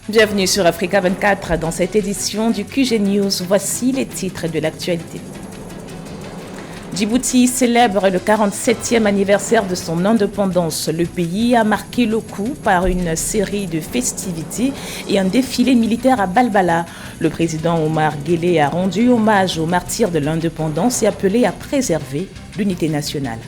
Bienvenue sur Africa 24 dans cette édition du QG News. Voici les titres de l'actualité. Djibouti célèbre le 47e anniversaire de son indépendance. Le pays a marqué le coup par une série de festivités et un défilé militaire à Balbala. Le président Omar Guelleh a rendu hommage aux martyrs de l'indépendance et appelé à préserver l'unité nationale.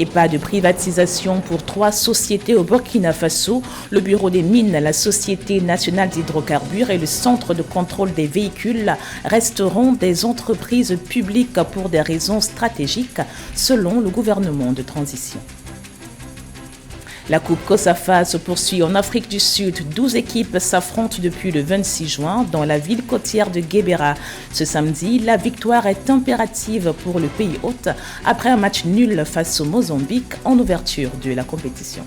Et pas de privatisation pour 3 sociétés au Burkina Faso. Le Bureau des mines, la Société nationale d'hydrocarbures et le Centre de contrôle des véhicules resteront des entreprises publiques pour des raisons stratégiques, selon le gouvernement de transition. La Coupe COSAFA se poursuit en Afrique du Sud. 12 équipes s'affrontent depuis le 26 juin dans la ville côtière de Guébéra. Ce samedi, la victoire est impérative pour le pays hôte après un match nul face au Mozambique en ouverture de la compétition.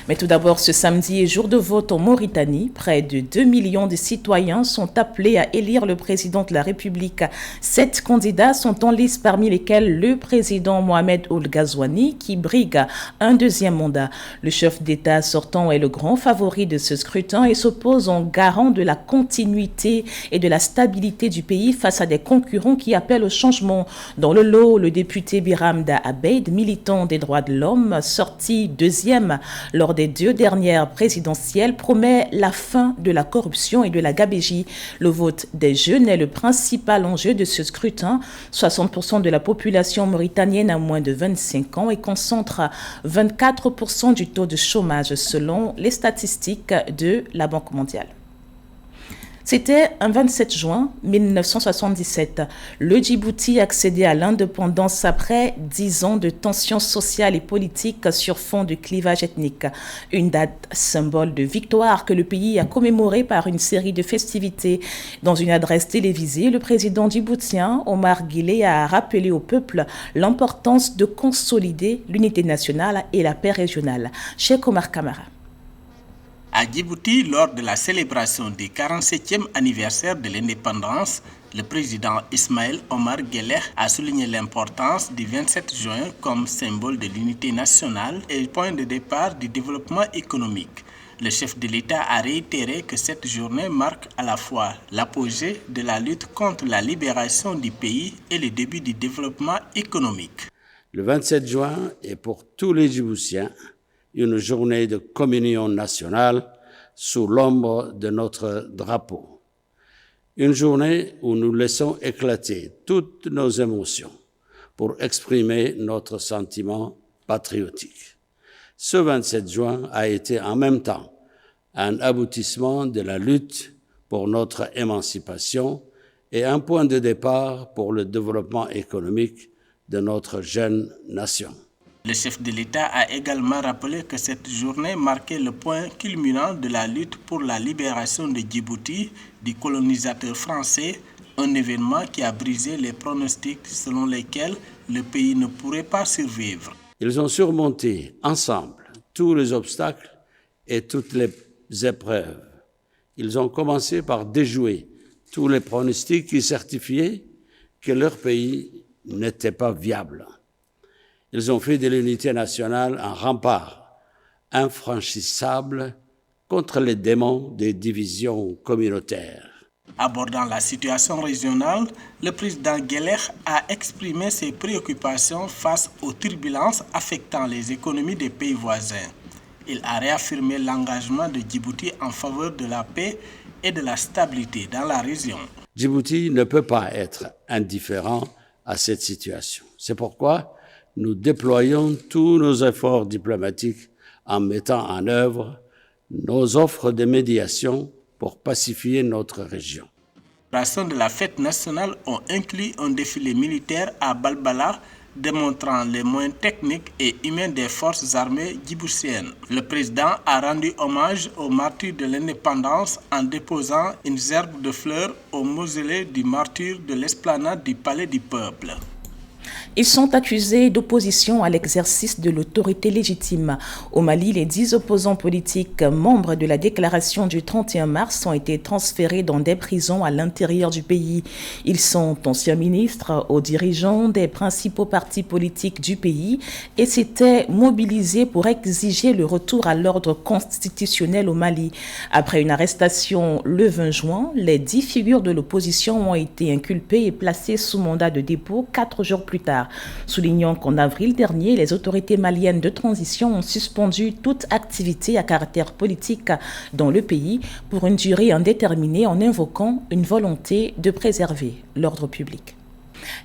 Mais tout d'abord, ce samedi est jour de vote en Mauritanie. Près de 2 millions de citoyens sont appelés à élire le président de la République. 7 candidats sont en lice, parmi lesquels le président Mohamed Ould Ghazouani, qui brigue un deuxième mandat. Le chef d'État sortant est le grand favori de ce scrutin et s'oppose en garant de la continuité et de la stabilité du pays face à des concurrents qui appellent au changement. Dans le lot, le député Biramda Abeid, militant des droits de l'homme, sorti deuxième lors des 2 dernières présidentielles, promet la fin de la corruption et de la gabegie. Le vote des jeunes est le principal enjeu de ce scrutin. 60% de la population mauritanienne a moins de 25 ans et concentre 24% du taux de chômage selon les statistiques de la Banque mondiale. C'était un 27 juin 1977. Le Djibouti accédait à l'indépendance après 10 ans de tensions sociales et politiques sur fond de clivage ethnique. Une date symbole de victoire que le pays a commémorée par une série de festivités. Dans une adresse télévisée, le président djiboutien Omar Guelleh a rappelé au peuple l'importance de consolider l'unité nationale et la paix régionale. Cheikh Omar Kamara. À Djibouti, lors de la célébration du 47e anniversaire de l'indépendance, le président Ismaël Omar Guelleh a souligné l'importance du 27 juin comme symbole de l'unité nationale et point de départ du développement économique. Le chef de l'État a réitéré que cette journée marque à la fois l'apogée de la lutte contre la libération du pays et le début du développement économique. Le 27 juin est pour tous les Djiboutiens une journée de communion nationale sous l'ombre de notre drapeau. Une journée où nous laissons éclater toutes nos émotions pour exprimer notre sentiment patriotique. Ce 27 juin a été en même temps un aboutissement de la lutte pour notre émancipation et un point de départ pour le développement économique de notre jeune nation. Le chef de l'État a également rappelé que cette journée marquait le point culminant de la lutte pour la libération de Djibouti du colonisateur français, un événement qui a brisé les pronostics selon lesquels le pays ne pourrait pas survivre. Ils ont surmonté ensemble tous les obstacles et toutes les épreuves. Ils ont commencé par déjouer tous les pronostics qui certifiaient que leur pays n'était pas viable. Ils ont fait de l'unité nationale un rempart infranchissable contre les démons des divisions communautaires. Abordant la situation régionale, le président Guelleh a exprimé ses préoccupations face aux turbulences affectant les économies des pays voisins. Il a réaffirmé l'engagement de Djibouti en faveur de la paix et de la stabilité dans la région. Djibouti ne peut pas être indifférent à cette situation. C'est pourquoi nous déployons tous nos efforts diplomatiques en mettant en œuvre nos offres de médiation pour pacifier notre région. Les célébrations de la fête nationale ont inclus un défilé militaire à Balbala, démontrant les moyens techniques et humains des forces armées djiboutiennes. Le président a rendu hommage aux martyrs de l'indépendance en déposant une gerbe de fleurs au mausolée du martyr de l'esplanade du Palais du Peuple. Ils sont accusés d'opposition à l'exercice de l'autorité légitime. Au Mali, les 10 opposants politiques membres de la déclaration du 31 mars ont été transférés dans des prisons à l'intérieur du pays. Ils sont anciens ministres, hauts dirigeants des principaux partis politiques du pays et s'étaient mobilisés pour exiger le retour à l'ordre constitutionnel au Mali. Après une arrestation le 20 juin, les 10 figures de l'opposition ont été inculpées et placées sous mandat de dépôt 4 jours plus tard, soulignant qu'en avril dernier, les autorités maliennes de transition ont suspendu toute activité à caractère politique dans le pays pour une durée indéterminée en invoquant une volonté de préserver l'ordre public.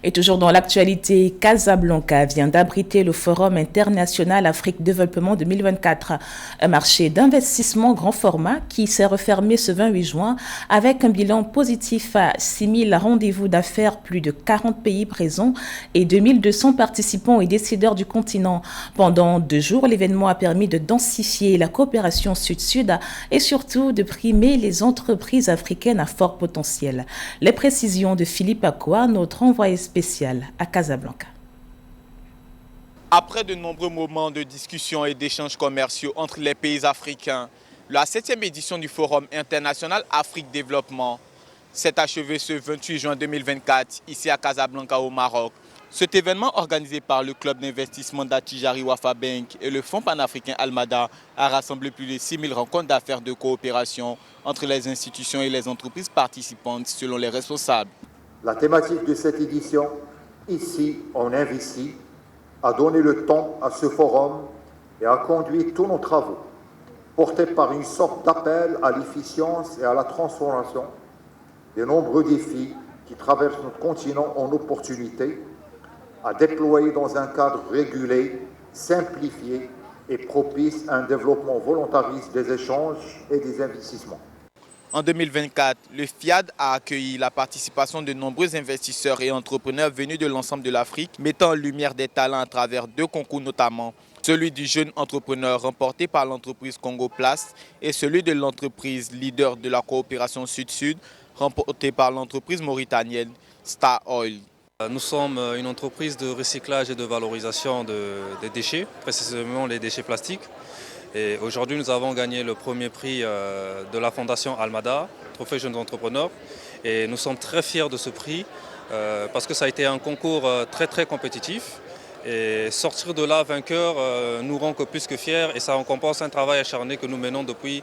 Et toujours dans l'actualité, Casablanca vient d'abriter le Forum international Afrique Développement 2024, un marché d'investissement grand format qui s'est refermé ce 28 juin avec un bilan positif à 6 000 rendez-vous d'affaires, plus de 40 pays présents et 2200 participants et décideurs du continent. Pendant 2 jours, l'événement a permis de densifier la coopération sud-sud et surtout de primer les entreprises africaines à fort potentiel. Les précisions de Philippe Akoua, notre envoyé spécial à Casablanca. Après de nombreux moments de discussion et d'échanges commerciaux entre les pays africains, la 7e édition du Forum international Afrique Développement s'est achevée ce 28 juin 2024 ici à Casablanca au Maroc. Cet événement organisé par le club d'investissement d'Attijari Wafa Bank et le fonds panafricain Almada a rassemblé plus de 6 000 rencontres d'affaires de coopération entre les institutions et les entreprises participantes selon les responsables. La thématique de cette édition, ici on investit, a donné le ton à ce forum et a conduit tous nos travaux, portés par une sorte d'appel à l'efficience et à la transformation des nombreux défis qui traversent notre continent en opportunités, à déployer dans un cadre régulé, simplifié et propice à un développement volontariste des échanges et des investissements. En 2024, le FIAD a accueilli la participation de nombreux investisseurs et entrepreneurs venus de l'ensemble de l'Afrique, mettant en lumière des talents à travers 2 concours notamment, celui du jeune entrepreneur remporté par l'entreprise Congo Plast et celui de l'entreprise leader de la coopération Sud-Sud remporté par l'entreprise mauritanienne Star Oil. Nous sommes une entreprise de recyclage et de valorisation des déchets, précisément les déchets plastiques. Et aujourd'hui, nous avons gagné le premier prix de la fondation Almada, Trophée Jeunes Entrepreneurs. Et nous sommes très fiers de ce prix parce que ça a été un concours très compétitif. Et sortir de là vainqueur nous rend que plus que fiers et ça récompense un travail acharné que nous menons depuis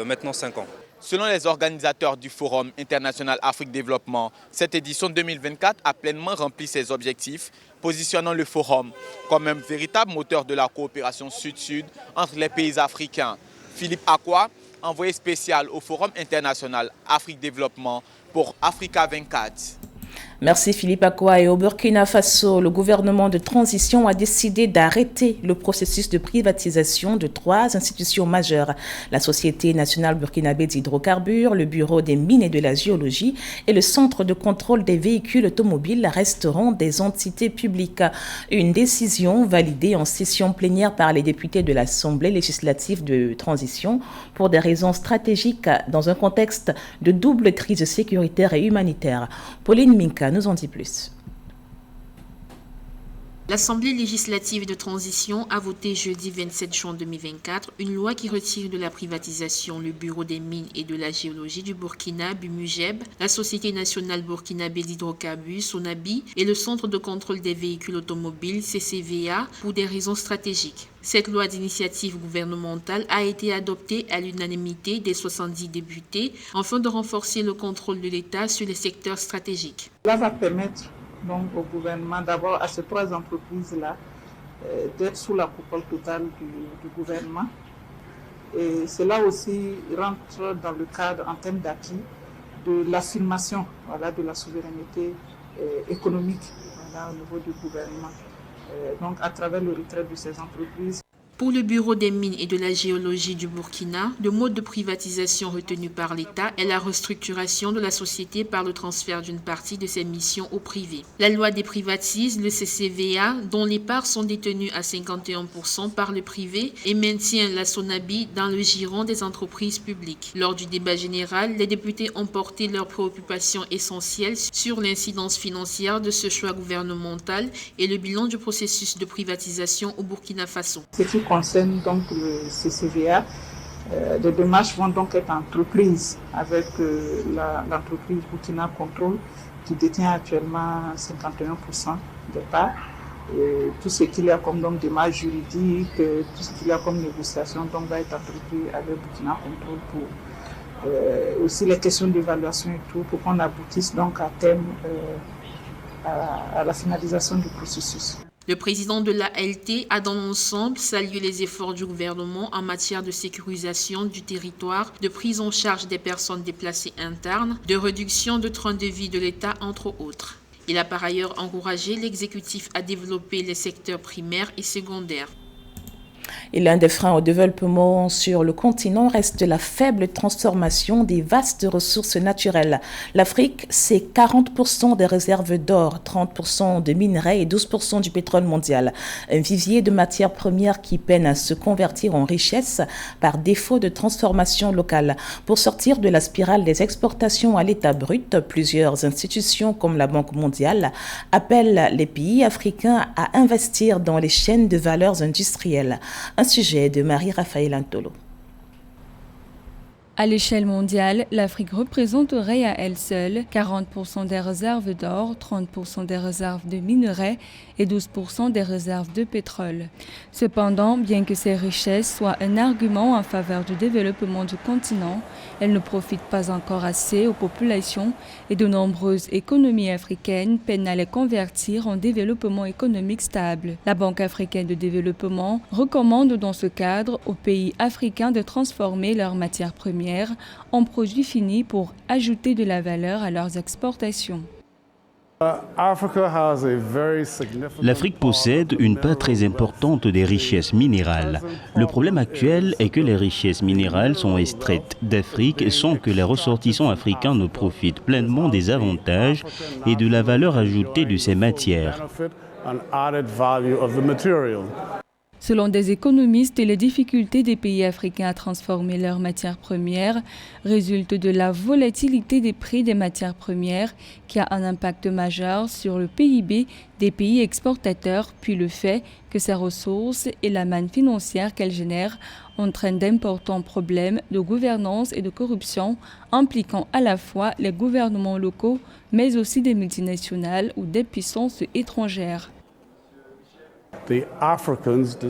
maintenant 5 ans. Selon les organisateurs du Forum international Afrique Développement, cette édition 2024 a pleinement rempli ses objectifs, positionnant le Forum comme un véritable moteur de la coopération sud-sud entre les pays africains. Philippe Akoua, envoyé spécial au Forum international Afrique Développement pour Africa 24. Merci Philippe Akoua. Et au Burkina Faso, le gouvernement de transition a décidé d'arrêter le processus de privatisation de 3 institutions majeures. La Société nationale burkinabé d'hydrocarbures, le Bureau des mines et de la géologie et le Centre de contrôle des véhicules automobiles resteront des entités publiques. Une décision validée en session plénière par les députés de l'Assemblée législative de transition pour des raisons stratégiques dans un contexte de double crise sécuritaire et humanitaire. Pauline Minka nous en dit plus. L'Assemblée législative de transition a voté jeudi 27 juin 2024 une loi qui retire de la privatisation le Bureau des mines et de la géologie du Burkina, BUMUGEB, la Société nationale burkinabé d'hydrocarbures, SONABI, et le Centre de contrôle des véhicules automobiles, CCVA, pour des raisons stratégiques. Cette loi d'initiative gouvernementale a été adoptée à l'unanimité des 70 députés afin de renforcer le contrôle de l'État sur les secteurs stratégiques. Cela va permettre donc au gouvernement, d'abord à ces 3 entreprises-là, d'être sous la coupole totale du gouvernement. Et cela aussi rentre dans le cadre en termes d'acquis de l'affirmation de la souveraineté économique au niveau du gouvernement. Donc à travers le retrait de ces entreprises. Pour le Bureau des mines et de la géologie du Burkina, le mode de privatisation retenu par l'État est la restructuration de la société par le transfert d'une partie de ses missions au privé. La loi déprivatise le CCVA, dont les parts sont détenues à 51% par le privé, et maintient la Sonabi dans le giron des entreprises publiques. Lors du débat général, les députés ont porté leurs préoccupations essentielles sur l'incidence financière de ce choix gouvernemental et le bilan du processus de privatisation au Burkina Faso. Ce qui concerne donc le CCVA, les démarches vont donc être entreprises avec l'entreprise Burkina Control qui détient actuellement 51% des parts. Et tout ce qu'il y a comme donc démarches juridiques, tout ce qu'il y a comme négociation donc va être entrepris avec Burkina Control pour aussi les questions d'évaluation et tout, pour qu'on aboutisse donc à terme à la finalisation du processus. Le président de l'ALT a dans l'ensemble salué les efforts du gouvernement en matière de sécurisation du territoire, de prise en charge des personnes déplacées internes, de réduction de train de vie de l'État, entre autres. Il a par ailleurs encouragé l'exécutif à développer les secteurs primaires et secondaires. Et l'un des freins au développement sur le continent reste la faible transformation des vastes ressources naturelles. L'Afrique, c'est 40% des réserves d'or, 30% de minerais et 12% du pétrole mondial. Un vivier de matières premières qui peine à se convertir en richesse par défaut de transformation locale. Pour sortir de la spirale des exportations à l'état brut, plusieurs institutions comme la Banque mondiale appellent les pays africains à investir dans les chaînes de valeurs industrielles. Un sujet de Marie-Raphaël Antolo. À l'échelle mondiale, l'Afrique représenterait à elle seule 40% des réserves d'or, 30% des réserves de minerais et 12% des réserves de pétrole. Cependant, bien que ces richesses soient un argument en faveur du développement du continent, elles ne profitent pas encore assez aux populations et de nombreuses économies africaines peinent à les convertir en développement économique stable. La Banque africaine de développement recommande dans ce cadre aux pays africains de transformer leurs matières premières en produits finis pour ajouter de la valeur à leurs exportations. L'Afrique possède une part très importante des richesses minérales. Le problème actuel est que les richesses minérales sont extraites d'Afrique sans que les ressortissants africains ne profitent pleinement des avantages et de la valeur ajoutée de ces matières. Selon des économistes, les difficultés des pays africains à transformer leurs matières premières résultent de la volatilité des prix des matières premières qui a un impact majeur sur le PIB des pays exportateurs, puis le fait que ces ressources et la manne financière qu'elles génèrent entraînent d'importants problèmes de gouvernance et de corruption impliquant à la fois les gouvernements locaux mais aussi des multinationales ou des puissances étrangères.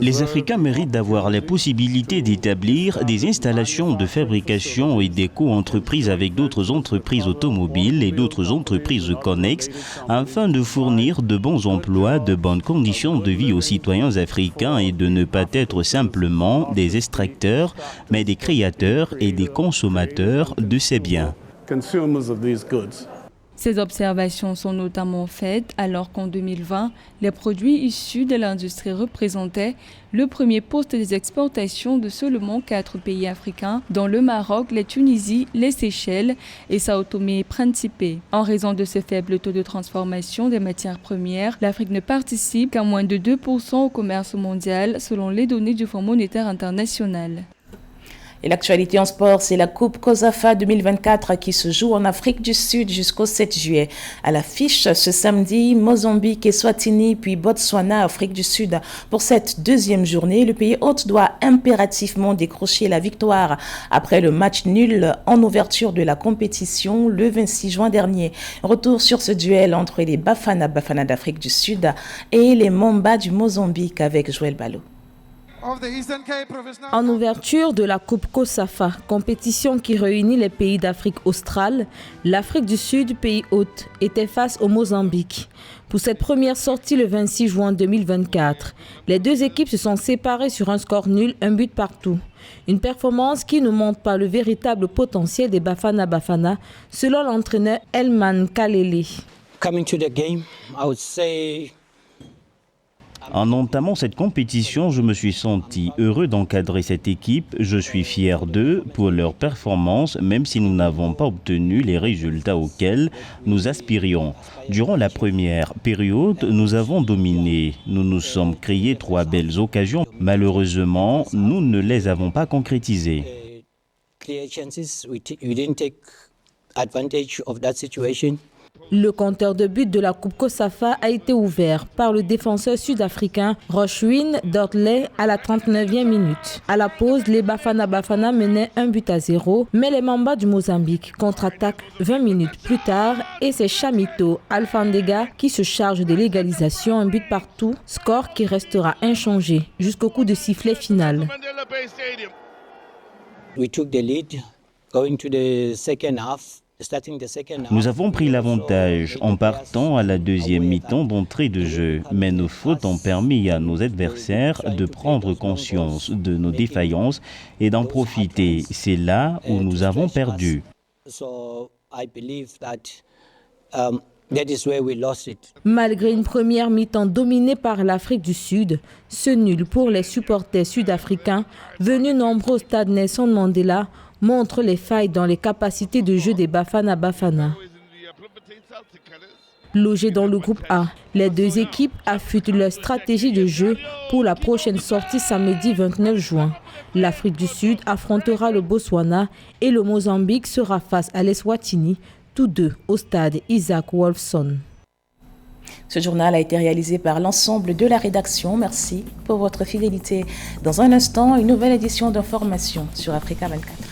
Les Africains méritent d'avoir la possibilité d'établir des installations de fabrication et des co-entreprises avec d'autres entreprises automobiles et d'autres entreprises connexes afin de fournir de bons emplois, de bonnes conditions de vie aux citoyens africains et de ne pas être simplement des extracteurs, mais des créateurs et des consommateurs de ces biens. Ces observations sont notamment faites alors qu'en 2020, les produits issus de l'industrie représentaient le premier poste des exportations de seulement 4 pays africains, dont le Maroc, la Tunisie, les Seychelles et Sao Tomé et Principe. En raison de ce faible taux de transformation des matières premières, l'Afrique ne participe qu'à moins de 2% au commerce mondial selon les données du Fonds monétaire international. Et l'actualité en sport, c'est la Coupe COSAFA 2024 qui se joue en Afrique du Sud jusqu'au 7 juillet. À l'affiche, ce samedi, Mozambique, Eswatini, puis Botswana, Afrique du Sud. Pour cette deuxième journée, le pays hôte doit impérativement décrocher la victoire après le match nul en ouverture de la compétition le 26 juin dernier. Retour sur ce duel entre les Bafana d'Afrique du Sud et les Mamba du Mozambique avec Joël Ballot. En ouverture de la Coupe COSAFA, compétition qui réunit les pays d'Afrique australe, l'Afrique du Sud, pays hôte, était face au Mozambique. Pour cette première sortie le 26 juin 2024, les deux équipes se sont séparées sur un score nul, un but partout. Une performance qui ne montre pas le véritable potentiel des Bafana, selon l'entraîneur Elman Kalele. En entamant cette compétition, je me suis senti heureux d'encadrer cette équipe. Je suis fier d'eux pour leur performance, même si nous n'avons pas obtenu les résultats auxquels nous aspirions. Durant la première période, nous avons dominé. Nous nous sommes créés 3 belles occasions. Malheureusement, nous ne les avons pas concrétisées. Le compteur de but de la Coupe COSAFA a été ouvert par le défenseur sud-africain Rochwin Dordley à la 39e minute. À la pause, les Bafana Bafana menaient 1-0, mais les Mamba du Mozambique contre-attaquent 20 minutes plus tard et c'est Chamito Alfandega qui se charge de l'égalisation, un but partout, score qui restera inchangé jusqu'au coup de sifflet final. Nous avons pris l'avantage en partant à la deuxième mi-temps d'entrée de jeu, mais nos fautes ont permis à nos adversaires de prendre conscience de nos défaillances et d'en profiter. C'est là où nous avons perdu. Malgré une première mi-temps dominée par l'Afrique du Sud, ce nul pour les supporters sud-africains venus nombreux au stade Nelson Mandela montre les failles dans les capacités de jeu des Bafana Bafana. Logés dans le groupe A, les deux équipes affûtent leur stratégie de jeu pour la prochaine sortie samedi 29 juin. L'Afrique du Sud affrontera le Botswana et le Mozambique sera face à l'Eswatini, tous deux au stade Isaac Wolfson. Ce journal a été réalisé par l'ensemble de la rédaction. Merci pour votre fidélité. Dans un instant, une nouvelle édition d'information sur Africa 24.